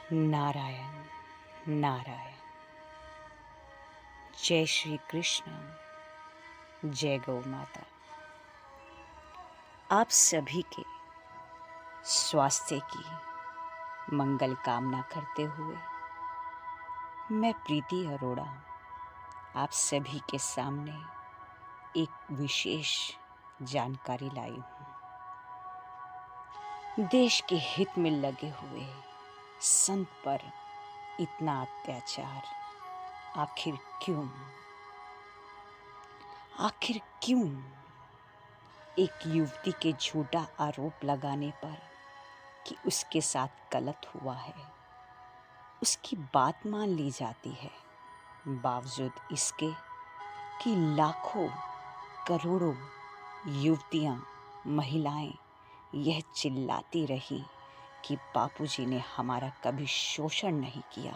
नारायण नारायण। जय श्री कृष्ण, जय गौ माता। आप सभी के स्वास्थ्य की मंगल कामना करते हुए मैं प्रीति अरोड़ा आप सभी के सामने एक विशेष जानकारी लाई हूँ। देश के हित में लगे हुए संत पर इतना अत्याचार आखिर क्यों? आखिर क्यों? एक युवती के झूठा आरोप लगाने पर कि उसके साथ गलत हुआ है, उसकी बात मान ली जाती है, बावजूद इसके कि लाखों करोड़ों युवतियां, महिलाएं यह चिल्लाती रही कि बापूजी ने हमारा कभी शोषण नहीं किया,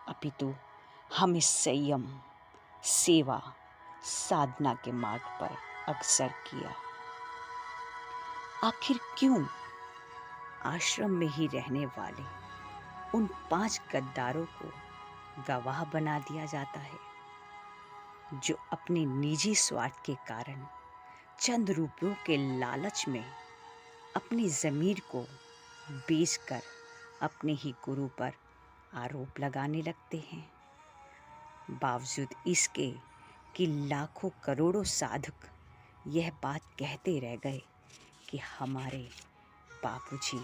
अपितु हमें संयम, सेवा, साधना के मार्ग पर अग्रसर किया। आखिर क्यों आश्रम में ही रहने वाले उन 5 गद्दारों को गवाह बना दिया जाता है, जो अपने निजी स्वार्थ के कारण चंद रुपयों के लालच में अपनी ज़मीर को बेचकर अपने ही गुरु पर आरोप लगाने लगते हैं। बावजूद इसके कि लाखों करोड़ों साधक यह बात कहते रह गए कि हमारे बापूजी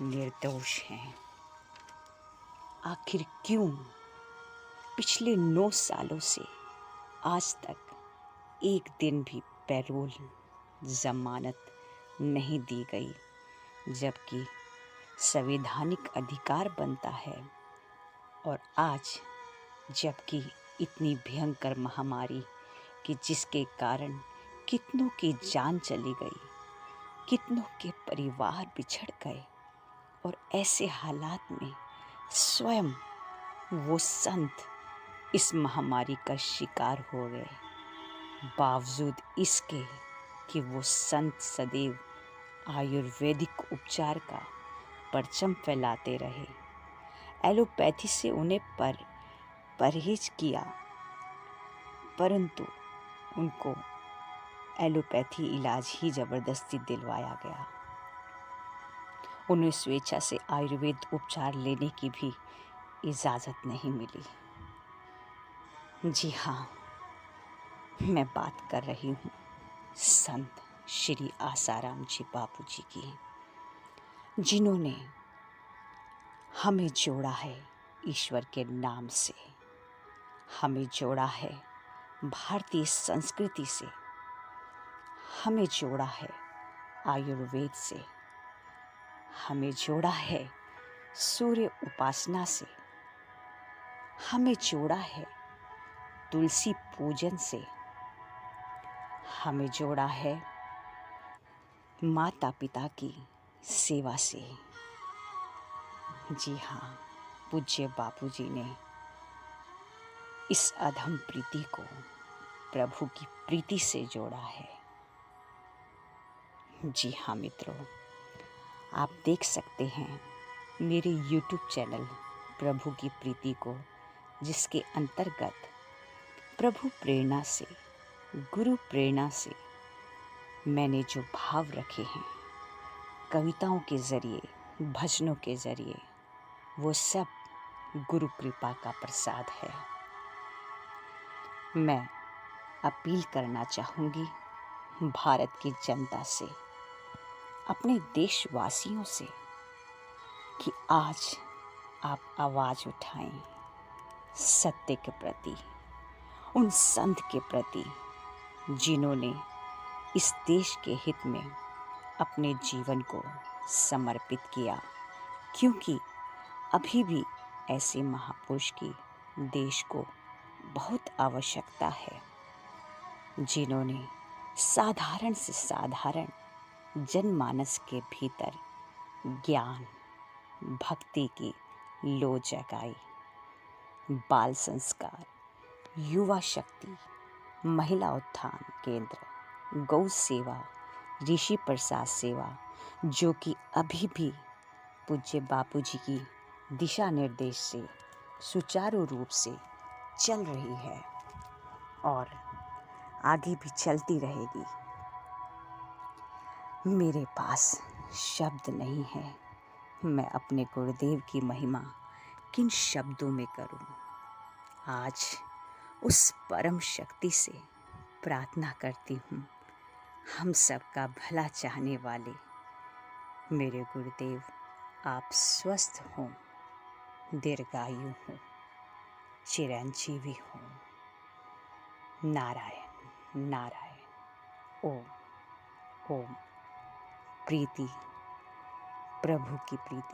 निर्दोष हैं। आखिर क्यों पिछले 9 सालों से आज तक एक दिन भी पैरोल, जमानत नहीं दी गई, जबकि संवैधानिक अधिकार बनता है। और आज जबकि इतनी भयंकर महामारी कि जिसके कारण कितनों की जान चली गई, कितनों के परिवार बिछड़ गए, और ऐसे हालात में स्वयं वो संत इस महामारी का शिकार हो गए। बावजूद इसके कि वो संत सदैव आयुर्वेदिक उपचार का परचम फैलाते रहे, एलोपैथी से उन्हें परहेज किया, परंतु उनको एलोपैथी इलाज ही ज़बरदस्ती दिलवाया गया। उन्हें स्वेच्छा से आयुर्वेद उपचार लेने की भी इजाज़त नहीं मिली। जी हाँ, मैं बात कर रही हूँ संत श्री आसाराम जी बापूजी की, जिन्होंने हमें जोड़ा है ईश्वर के नाम से, हमें जोड़ा है भारतीय संस्कृति से, हमें जोड़ा है आयुर्वेद से, हमें जोड़ा है सूर्य उपासना से, हमें जोड़ा है तुलसी पूजन से, हमें जोड़ा है माता पिता की सेवा से। जी हाँ, पूज्य बापूजी ने इस अधम प्रीति को प्रभु की प्रीति से जोड़ा है। जी हाँ मित्रों, आप देख सकते हैं मेरे YouTube चैनल प्रभु की प्रीति को, जिसके अंतर्गत प्रभु प्रेरणा से, गुरु प्रेरणा से मैंने जो भाव रखे हैं, कविताओं के ज़रिए, भजनों के ज़रिए, वो सब गुरु कृपा का प्रसाद है। मैं अपील करना चाहूँगी भारत की जनता से, अपने देशवासियों से, कि आज आप आवाज़ उठाएं सत्य के प्रति, उन संत के प्रति जिन्होंने इस देश के हित में अपने जीवन को समर्पित किया, क्योंकि अभी भी ऐसे महापुरुष की देश को बहुत आवश्यकता है, जिन्होंने साधारण से साधारण जनमानस के भीतर ज्ञान, भक्ति की लौ जगाई। बाल संस्कार, युवा शक्ति, महिला उत्थान केंद्र, गौ सेवा, ऋषि प्रसाद सेवा, जो कि अभी भी पूज्य बापूजी की दिशा निर्देश से सुचारू रूप से चल रही है और आगे भी चलती रहेगी। मेरे पास शब्द नहीं है, मैं अपने गुरुदेव की महिमा किन शब्दों में करूं। आज उस परम शक्ति से प्रार्थना करती हूँ, हम सबका भला चाहने वाले मेरे गुरुदेव, आप स्वस्थ हों, दीर्घायु हों, चिरंजीवी हों। नारायण नारायण। ओम ओम। प्रीति, प्रभु की प्रीति।